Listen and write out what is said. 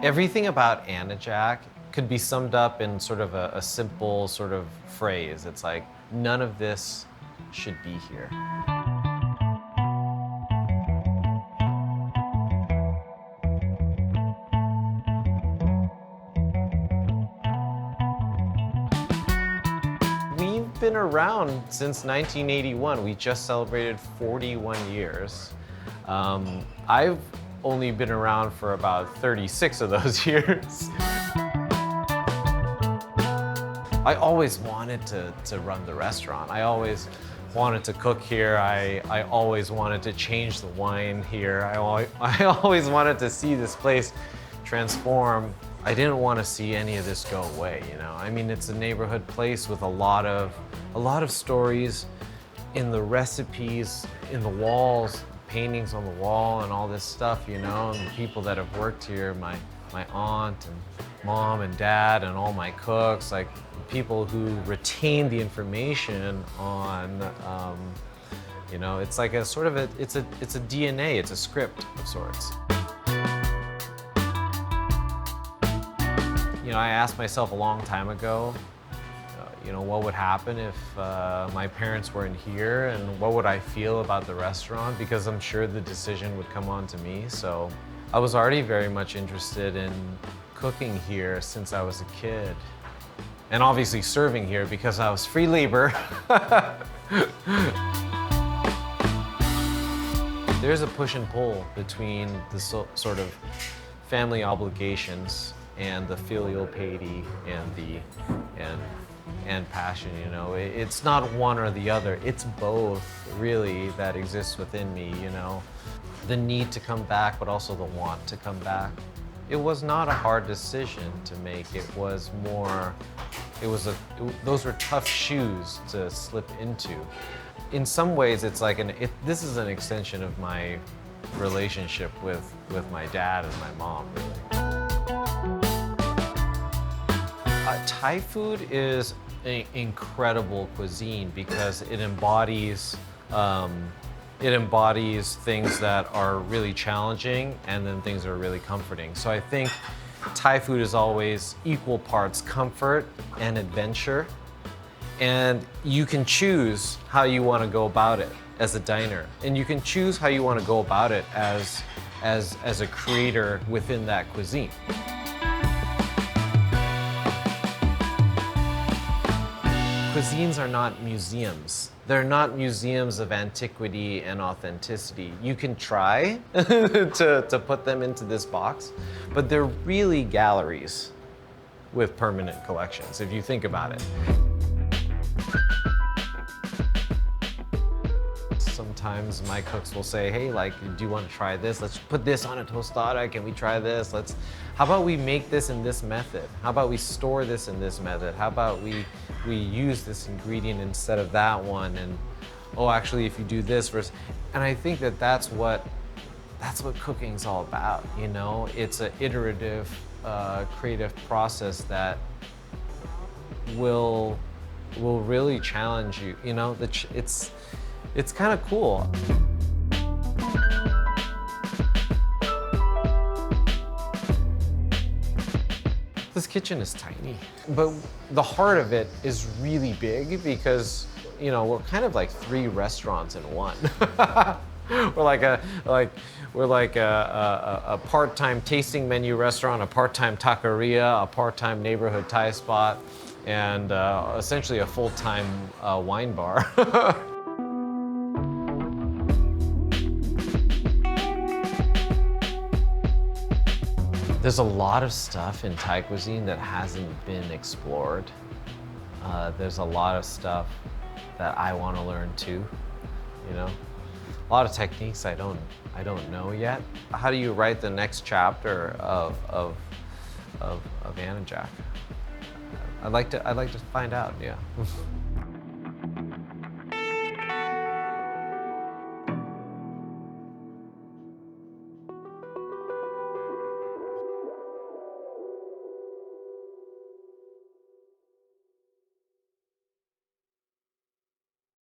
Everything about Anajak could be summed up in sort of a simple sort of phrase. It's like, none of this should be here. We've been around since 1981. We just celebrated 41 years. I've only been around for about 36 of those years. I always wanted to run the restaurant. I always wanted to cook here. I always wanted to change the wine here. I always wanted to see this place transform. I didn't want to see any of this go away, you know? I mean, it's a neighborhood place with a lot of stories in the recipes, in the walls, paintings on the wall and all this stuff, you know, and the people that have worked here, my aunt and mom and dad and all my cooks, like people who retain the information on, you know, it's like a sort of it's a DNA, it's a script of sorts. You know, I asked myself a long time ago, you know, what would happen if my parents weren't here, and what would I feel about the restaurant? Because I'm sure the decision would come on to me. So I was already very much interested in cooking here since I was a kid. And obviously serving here because I was free labor. There's a push and pull between the sort of family obligations and the filial piety and passion, you know. It's not one or the other, it's both really that exists within me, you know. The need to come back, but also the want to come back. It was not a hard decision to make. It was more, those were tough shoes to slip into. In some ways, it's like this is an extension of my relationship with my dad and my mom, really. Thai food is an incredible cuisine because it embodies things that are really challenging and then things that are really comforting. So I think Thai food is always equal parts comfort and adventure. And you can choose how you want to go about it as a diner. And you can choose how you want to go about it as a creator within that cuisine. Cuisines are not museums. They're not museums of antiquity and authenticity. You can try to put them into this box, but they're really galleries with permanent collections, if you think about it. Sometimes my cooks will say, hey, like, do you want to try this? Let's put this on a tostada. Can we try this? How about we make this in this method? How about we store this in this method? How about we use this ingredient instead of that one? And oh, actually, if you do this versus, and I think that's what cooking's all about. You know, it's an iterative, creative process that will really challenge you. You know, it's kind of cool. This kitchen is tiny, but the heart of it is really big because, you know, we're kind of like 3 restaurants in one. We're like a part-time tasting menu restaurant, a part-time taqueria, a part-time neighborhood Thai spot, and essentially a full-time wine bar. There's a lot of stuff in Thai cuisine that hasn't been explored. There's a lot of stuff that I want to learn too, you know? A lot of techniques I don't know yet. How do you write the next chapter of Anajak? I'd like to find out, yeah.